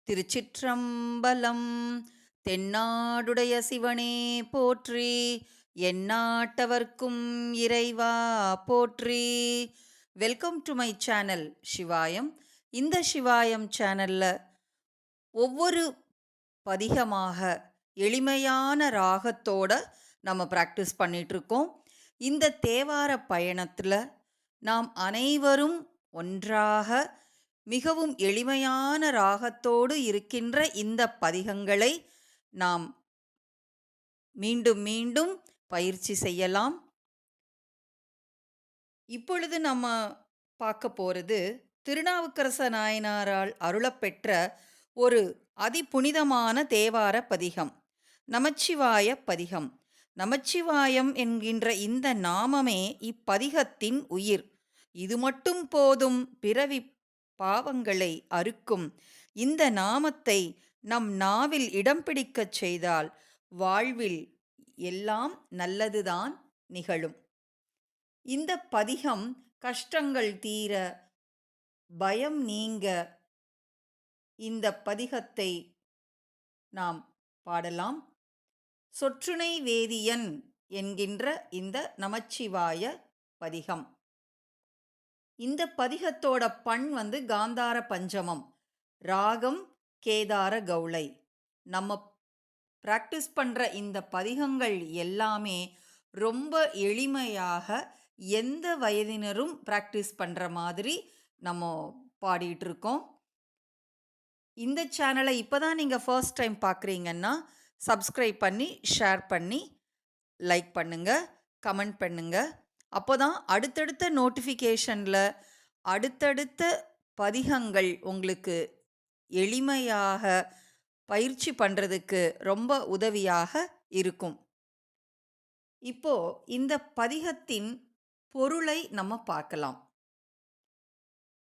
திருச்சிற்றம்பலம். தென்னாடுடைய சிவனே போற்றி, எந்நாட்டவர்க்கும் இறைவா போற்றி. Welcome to my channel Sivayam. இந்த சிவாயம் சேனல்ல ஒவ்வொரு பதிகமாக எளிமையான ராகத்தோட நம்ம ப்ராக்டிஸ் பண்ணிகிட்ருக்கோம். இந்த தேவார பயணத்தில் நாம் அனைவரும் ஒன்றாக மிகவும் எளிமையான ராகத்தோடு இருக்கின்ற இந்த பதிகங்களை நாம் மீண்டும் மீண்டும் பயிற்சி செய்யலாம். இப்பொழுது நம்ம பார்க்க போகிறது திருநாவுக்கரச நாயனாரால் அருளப்பெற்ற ஒரு அதிபுனிதமான தேவார பதிகம், நமச்சிவாய பதிகம். நமச்சிவாயம் என்கின்ற இந்த நாமமே இப்பதிகத்தின் உயிர். இது மட்டும் போதும் பிறவி பாவங்களை அறுக்கும். இந்த நாமத்தை நம் நாவில் இடம் பிடிக்கச் செய்தால் வாழ்வில் எல்லாம் நல்லதுதான் நிகழும். இந்த பதிகம் கஷ்டங்கள் தீர, பயம் நீங்க இந்த பதிகத்தை நாம் பாடலாம். சொற்றுணை வேதியன் என்கின்ற இந்த நமச்சிவாய பதிகம். இந்த பதிகத்தோட பண் காந்தார பஞ்சமம், ராகம் கேதார கௌளை. நம்ம ப்ராக்டிஸ் பண்ணுற இந்த பதிகங்கள் எல்லாமே ரொம்ப எளிமையாக எந்த வயதினரும் ப்ராக்டிஸ் பண்ணுற மாதிரி நம்ம பாடிட்டுருக்கோம். இந்த சேனலை இப்போ தான் நீங்கள் ஃபர்ஸ்ட் டைம் பார்க்குறீங்கன்னா சப்ஸ்கிரைப் பண்ணி, ஷேர் பண்ணி, லைக் பண்ணுங்கள், கமெண்ட் பண்ணுங்கள். அப்போ தான் அடுத்தடுத்த நோட்டிஃபிகேஷனில் அடுத்தடுத்த பதிகங்கள் உங்களுக்கு எளிமையாக பயிற்சி பண்ணுறதுக்கு ரொம்ப உதவியாக இருக்கும். இப்போ இந்த பதிகத்தின் பொருளை நம்ம பார்க்கலாம்.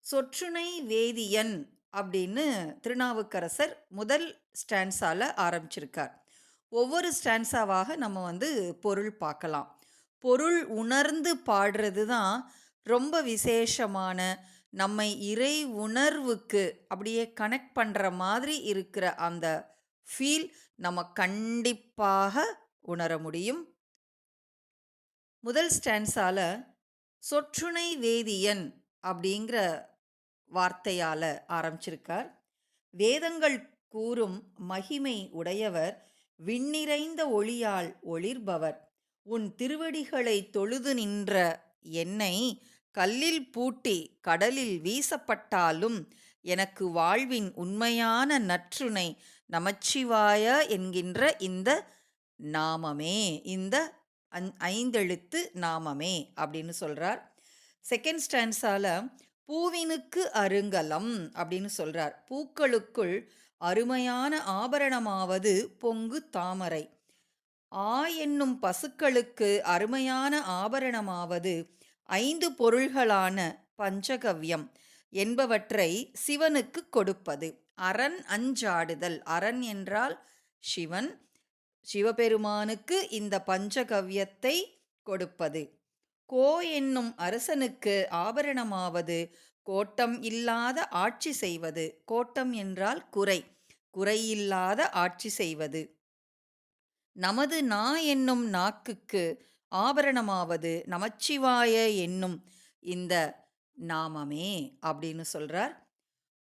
சொற்றுணை வேதியன் அப்படின்னு திருநாவுக்கரசர் முதல் ஸ்டான்ஸால ஆரம்பிச்சிருக்கார். ஒவ்வொரு ஸ்டான்ஸாவாக நம்ம பொருள் பார்க்கலாம். பொருள் உணர்ந்து பாடுறது தான் ரொம்ப விசேஷமான, நம்மை இறை உணர்வுக்கு அப்படியே கனெக்ட் பண்ணுற மாதிரி இருக்கிற அந்த ஃபீல் நம்ம கண்டிப்பாக உணர முடியும். முதல் ஸ்டான்ஸால சொற்றுணை வேதியன் அப்படிங்கிற வார்த்தையால் ஆரம்பிச்சிருக்கார். வேதங்கள் கூறும் மகிமை உடையவர், விண்ணிறைந்த ஒளியால் ஒளிர்பவர், உன் திருவடிகளை தொழுது நின்ற என்னை கல்லில் பூட்டி கடலில் வீசப்பட்டாலும் எனக்கு வாழ்வின் உண்மையான நற்றுணை நமச்சிவாய என்கின்ற இந்த நாமமே, இந்த 5 எழுத்து நாமமே அப்படின்னு சொல்கிறார். செகண்ட் ஸ்டான்ஸால பூவினுக்கு அருங்கலம் அப்படின்னு சொல்கிறார். பூக்களுக்குள் அருமையான ஆபரணமாவது பொங்கு தாமரை. என்னும் பசுக்களுக்கு அருமையான ஆபரணமாவது 5 பொருள்களான பஞ்சகவ்யம் என்பவற்றை சிவனுக்கு கொடுப்பது. அரண் அஞ்சாடுதல், அரண் என்றால் சிவன், சிவபெருமானுக்கு இந்த பஞ்சகவ்யத்தை கொடுப்பது. என்னும் அரசனுக்கு ஆபரணமாவது கோட்டம் இல்லாத ஆட்சி செய்வது. கோட்டம் என்றால் குறை, குறையில்லாத ஆட்சி செய்வது. நமது என்னும் நாக்குக்கு ஆபரணமாவது நமச்சிவாய என்னும் இந்த நாமமே அப்படின்னு சொல்கிறார்.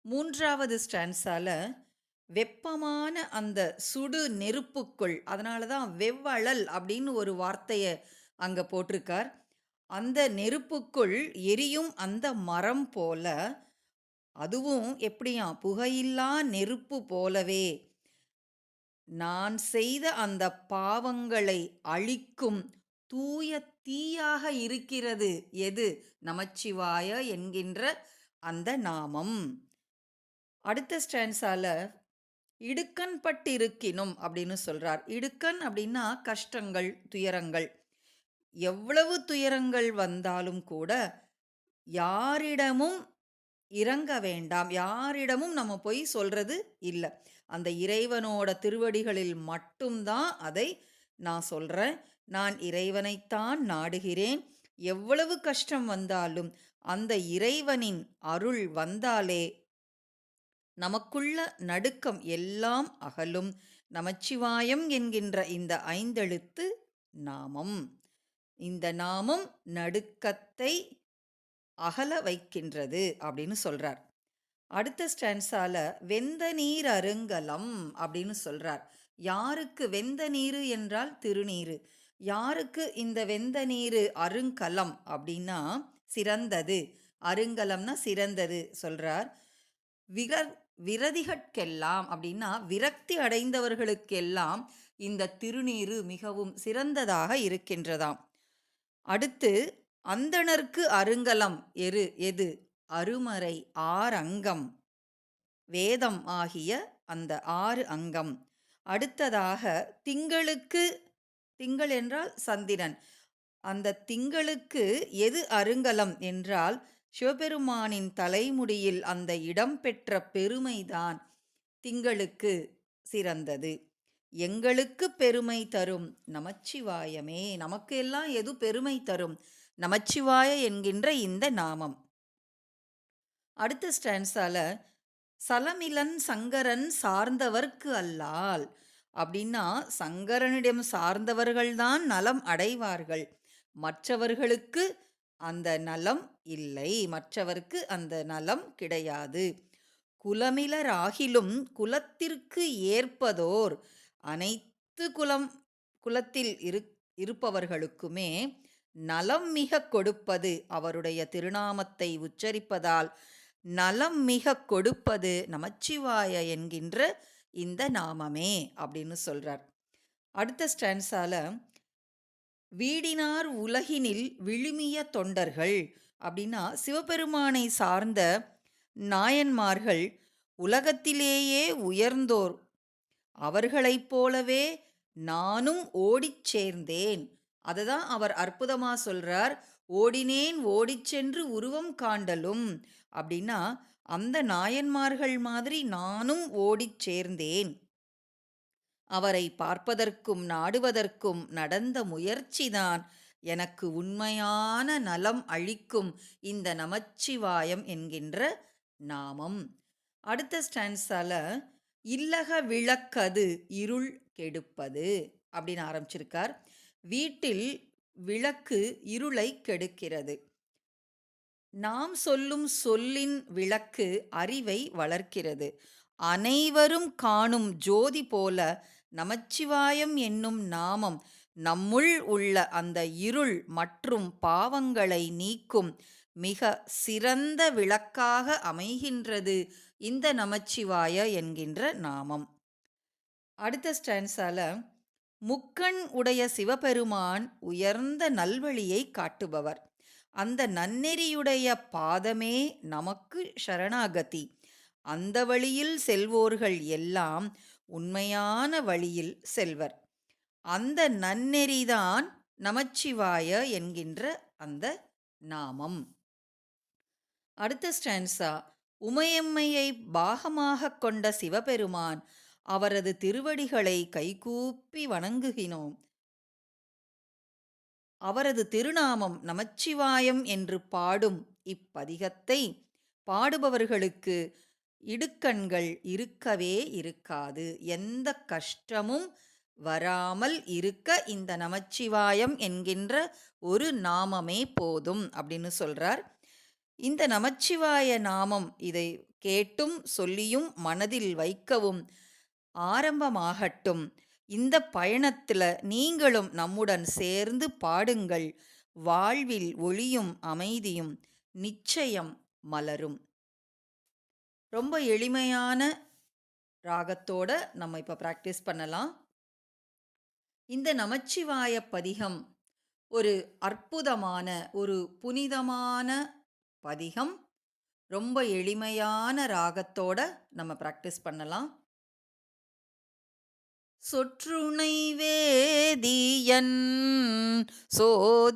மூன்றாவது ஸ்டான்ஸால வெப்பமான அந்த சுடு நெருப்புக்குள், அதனால தான் வெவ்வழல் அப்படின்னு ஒரு வார்த்தையை அங்கே போட்டிருக்கார். அந்த நெருப்புக்குள் எரியும் அந்த மரம் போல, அதுவும் எப்படியா, புகையில்லா நெருப்பு போலவே நான் செய்த அந்த பாவங்களை அழிக்கும் தூய தீயாக இருக்கிறது எது? நமச்சிவாய என்கின்ற அந்த நாமம். அடுத்த ஸ்டான்ஸால இடுக்கண் பட்டிருக்கினும் அப்படின்னு சொல்றார். இடுக்கண் அப்படின்னா கஷ்டங்கள், துயரங்கள். எவ்வளவு துயரங்கள் வந்தாலும் கூட யாரிடமும் இறங்க வேண்டாம், யாரிடமும் நம்ம போய் சொல்றது இல்லை. அந்த இறைவனோட திருவடிகளில் மட்டும்தான் அதை நான் சொல்கிறேன். நான் இறைவனைத்தான் நாடுகிறேன். எவ்வளவு கஷ்டம் வந்தாலும் அந்த இறைவனின் அருள் வந்தாலே நமக்குள்ள நடுக்கம் எல்லாம் அகலும் நமச்சிவாயம் என்கின்ற இந்த ஐந்தெழுத்து நாமம். இந்த நாமம் நடுக்கத்தை அகல வைக்கின்றது அப்படின்னு சொல்றார். அடுத்த ஸ்டான்ஸால வெந்த நீர் அருங்கலம் அப்படின்னு சொல்றார். யாருக்கு வெந்த நீரு என்றால் திருநீரு. யாருக்கு இந்த வெந்த நீரு அருங்கலம் அப்படின்னா சிறந்தது. அருங்கலம்னா சிறந்தது சொல்றார். விர விரதிகட்கெல்லாம் அப்படின்னா விரக்தி அடைந்தவர்களுக்கெல்லாம் இந்த திருநீரு மிகவும் சிறந்ததாக இருக்கின்றதாம். அடுத்து அந்தணர்க்கு அருங்கலம் எது? அருமறை ஆறங்கம் வேதம் ஆகிய அந்த 6 அங்கம். அடுத்ததாக திங்கள் என்றால் சந்திரன். அந்த திங்களுக்கு எது அருங்கலம் என்றால் சிவபெருமானின் தலைமுடியில் அந்த இடம் பெற்ற பெருமைதான் திங்களுக்கு சிறந்தது. எங்களுக்கு பெருமை தரும் நமச்சிவாயமே. நமக்கு எல்லாம் எது பெருமை தரும்? நமச்சிவாய என்கின்ற இந்த நாமம். அடுத்த ஸ்டான்ஸால சலமிலன் சங்கரன் சார்ந்தவர்க்கு அல்லால் அப்படின்னா சங்கரனிடம் சார்ந்தவர்கள்தான் நலம் அடைவார்கள். மற்றவர்களுக்கு அந்த நலம் இல்லை. மற்றவர்க்கு அந்த நலம் கிடையாது. குலமிலராகிலும் குலத்திற்கு ஏற்பதோர் அனைத்து குலத்தில் இருப்பவர்களுக்குமே நலம் மிக கொடுப்பது அவருடைய திருநாமத்தை உச்சரிப்பதால் நலம் மிக கொடுப்பது நமச்சிவாய என்கின்ற இந்த நாமமே அப்படின்னு சொல்றார். அடுத்த ஸ்டான்ஸால வீடினார் உலகினில் விழுமிய தொண்டர்கள் அப்படின்னா சிவபெருமானை சார்ந்த நாயன்மார்கள் உலகத்திலேயே உயர்ந்தோர். அவர்களைப் போலவே நானும் ஓடிச் சேர்ந்தேன். அதுதான் அவர் அற்புதமா சொல்றார். ஓடினேன் ஓடிச் சென்று உருவம் காண்டலும் அப்படின்னா அந்த நாயன்மார்கள் மாதிரி நானும் ஓடிச் சேர்ந்தேன். அவரை பார்ப்பதற்கும் நாடுவதற்கும் நடந்த முயற்சிதான் எனக்கு உண்மையான நலம் அளிக்கும் இந்த நமச்சிவாயம் என்கின்ற நாமம். அடுத்த ஸ்டான்ஸால இல்லக விளக்கது இருள் கெடுப்பது அப்படின்னு ஆரம்பிச்சிருக்கார். வீட்டில் விளக்கு இருளை கெடுக்கிறது. நாம் சொல்லும் சொல்லின் விளக்கு அறிவை வளர்க்கிறது. அனைவரும் காணும் ஜோதி போல நமச்சிவாயம் என்னும் நாமம் நம்முள் உள்ள அந்த இருள் மற்றும் பாவங்களை நீக்கும் மிக சிறந்த விளக்காக அமைகின்றது இந்த நமச்சிவாய என்கின்ற நாமம். அடுத்த ஸ்டான்ஸால முக்கண் உடைய சிவபெருமான் உயர்ந்த நல்வழியை காட்டுபவர். அந்த நன்னெறியுடைய பாதமே நமக்கு சரணாகதி. அந்த வழியில் செல்வோர்கள் எல்லாம் உண்மையான வழியில் செல்வர். அந்த நன்னெறிதான் நமச்சிவாய என்கின்ற அந்த நாமம். அடுத்த ஸ்டான்ஸா உமையம்மையை பாகமாக கொண்ட சிவபெருமான் அவரது திருவடிகளை கைகூப்பி வணங்குகினோம். அவரது திருநாமம் நமச்சிவாயம் என்று பாடும் இப்பதிகத்தை பாடுபவர்களுக்கு இடுக்கண்கள் இருக்கவே இருக்காது. எந்த கஷ்டமும் வராமல் இருக்க இந்த நமச்சிவாயம் என்கின்ற ஒரு நாமமே போதும் அப்படின்னு சொல்றார். இந்த நமச்சிவாய நாமம் இதை கேட்டும் சொல்லியும் மனதில் வைக்கவும் ஆரம்பமாகட்டும். இந்த பயணத்தில் நீங்களும் நம்முடன் சேர்ந்து பாடுங்கள். வாழ்வில் ஒளியும் அமைதியும் நிச்சயம் மலரும். ரொம்ப எளிமையான ராகத்தோட நம்ம இப்போ ப்ராக்டிஸ் பண்ணலாம். இந்த நமச்சிவாய பதிகம் ஒரு அற்புதமான ஒரு புனிதமான பதிகம். ரொம்ப எளிமையான ராகத்தோட நம்ம ப்ராக்டிஸ் பண்ணலாம். சொற்றுணை வேதியன் சோதிவானவன்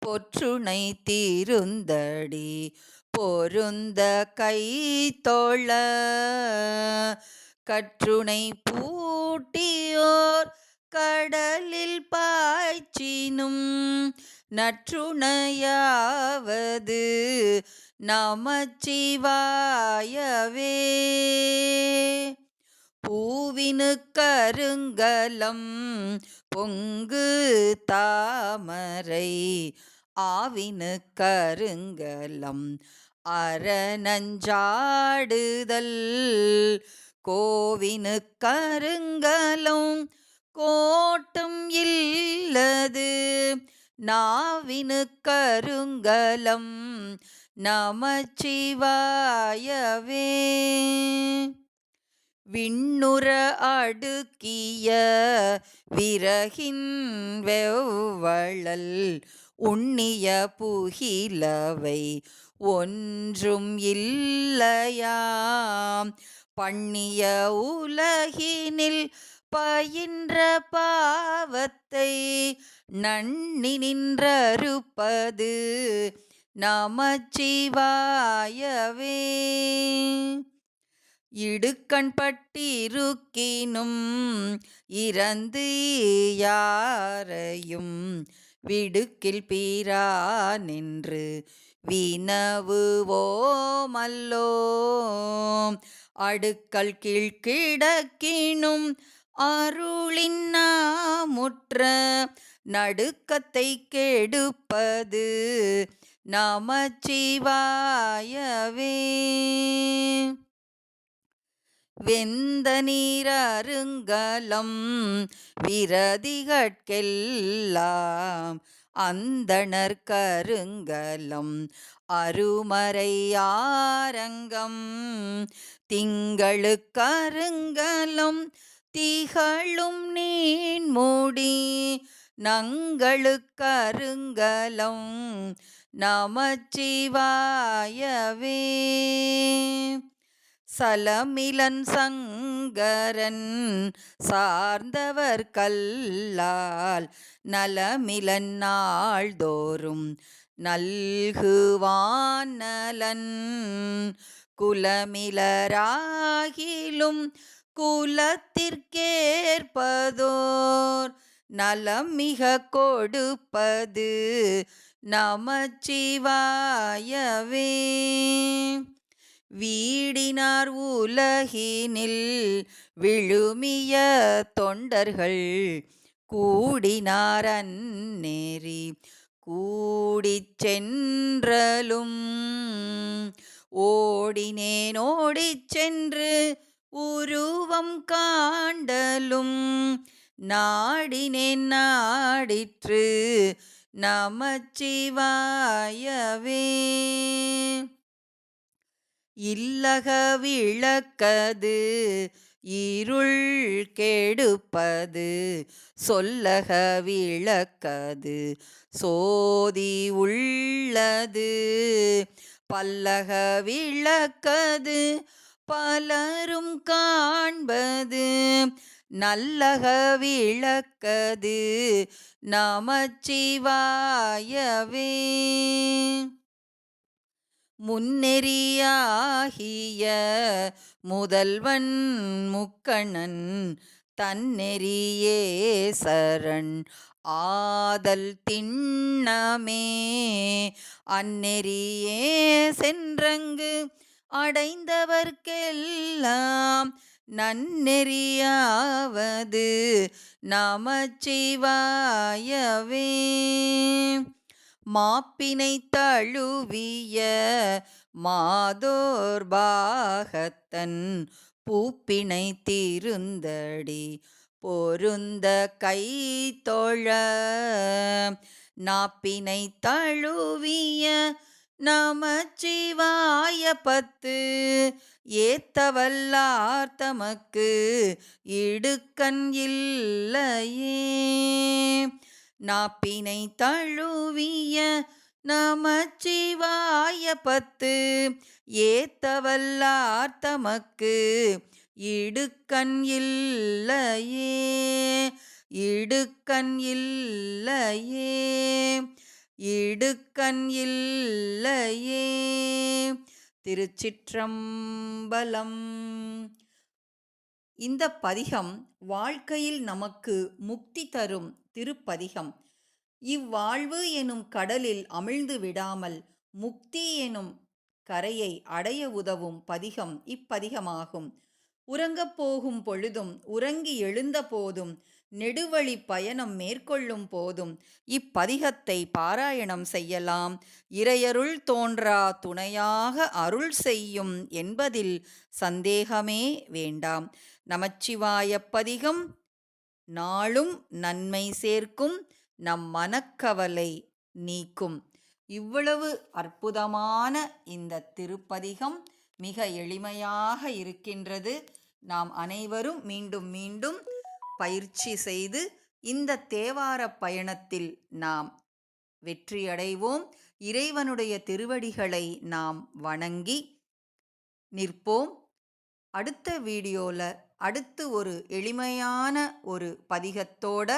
பொற்றுணை தீருந்தடி பொருந்த கைத்தொழ கற்றுணை பூட்டியோர் கடலில் பாய்ச்சினும் நற்றுணையாவது நமச்சிவாயவே. பூவினு கருங்கலம் பொங்கு தாமரை ஆவினு கருங்கலம் அறநஞ்சாடுதல் கோவினு கருங்கலம் கோட்டும் இல்லது நாவினு கருங்கலம் நமச்சிவாயவே. விண்ணுற அடுக்கிய விறகின் வெவ்வழல் உண்ணிய புகிலவை ஒன்றும் இல்லையாம் பண்ணிய உலகினில் பயின்ற பாவத்தை நன்னி நின்றறுப்பது நமச்சிவாயவே. இடுக்கண் பட்டிருக்கினும் இறந்து யாரையும் விடுக்கில் பிரானென்று வினவுவோமல்லோம் அடுக்கல் கீழ்கிடக்கினும் அருளின் நாமுற்ற நடுக்கத்தை கெடுப்பது நமச்சிவாயவே. வெந்த நீரருங்கலம் விரதிகட்கெல்லாம் அந்தணர் கருங்கலம் அருமறையாரங்கம் திங்களு கருங்கலம் திகழும் நீண்முடி நங்களு கருங்கலம் நமச்சிவாயவே. சலமிலன் சங்கரன் சார்ந்தவர் கல்லால் நலமிலன் நாள்தோறும் நல்குவான் நலன் குலமிலராகிலும் குலத்திற்கேற்பதோர் நலம் மிக கொடுப்பது நமச்சிவாயவே. வீடினார் உலகினில் விழுமிய தொண்டர்கள் கூடினார் அந்நெறி கூடிச் சென்றலும் ஓடினேன் ஓடிச் சென்று உருவம் காண்டலும் நாடினேன் நாடிற்று நமச்சிவாயவே. இல்லக விளக்கது இருள் கெடுப்பது சொல்லக விளக்கது சோதி உள்ளது பல்லக விளக்கது பலரும் காண்பது நல்லக விளக்கது நமச்சிவாயவே. முன்னெறியாகிய முதல்வன் முக்கணன் தன்னெறியே சரண் ஆதல் திண்ணமே அந்நெறியே சென்றங்கு அடைந்தவர்க்கெல்லாம் நன்னெறியாவது நமச்சிவாயவே. மாப்பினை தழுவிய மாதோர் பாகத்தன் பூப்பினை திருந்தடி பொருந்த கை தொழ நாப்பினை தழுவிய நமச்சிவாய பத்து ஏத்தவல்லார் தமக்கு இடுக்கண் இல்லையே. நாப்பினை தழுவிய நமச்சிவாய பத்து ஏத்தவல்லார் தமக்கு இடுக்கண் இல்லையே இடுக்கண் இல்லையே இடுக்கண் இல்லையே. திருச்சிற்றம்பலம். இந்த பதிகம் வாழ்க்கையில் நமக்கு முக்தி தரும் திருப்பதிகம். இவ்வாழ்வு எனும் கடலில் அமிழ்ந்து விடாமல் முக்தி எனும் கரையை அடைய உதவும் பதிகம் இப்பதிகமாகும். உறங்கப் போகும் பொழுதும் உறங்கி எழுந்த போதும் நெடுவழி பயணம் மேற்கொள்ளும் போதும் இப்பதிகத்தை பாராயணம் செய்யலாம். இறையருள் தோன்றா துணையாக அருள் செய்யும் என்பதில் சந்தேகமே வேண்டாம். நமச்சிவாயப் பதிகம் நாளும் நன்மை சேர்க்கும், நம் மனக்கவலை நீக்கும். இவ்வளவு அற்புதமான இந்த திருப்பதிகம் மிக எளிமையாக இருக்கின்றது. நாம் அனைவரும் மீண்டும் மீண்டும் பயிற்சி செய்து இந்த தேவார பயணத்தில் நாம் வெற்றியடைவோம். இறைவனுடைய திருவடிகளை நாம் வணங்கி நிற்போம். அடுத்த வீடியோவில் அடுத்து ஒரு எளிமையான ஒரு பதிகத்தோட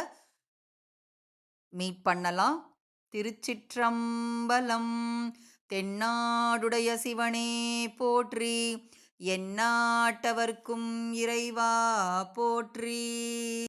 மீட் பண்ணலாம். திருச்சிற்றம்பலம். தென்னாடுடைய சிவனே போற்றி, எந்நாட்டவர்க்கும் இறைவா போற்றி.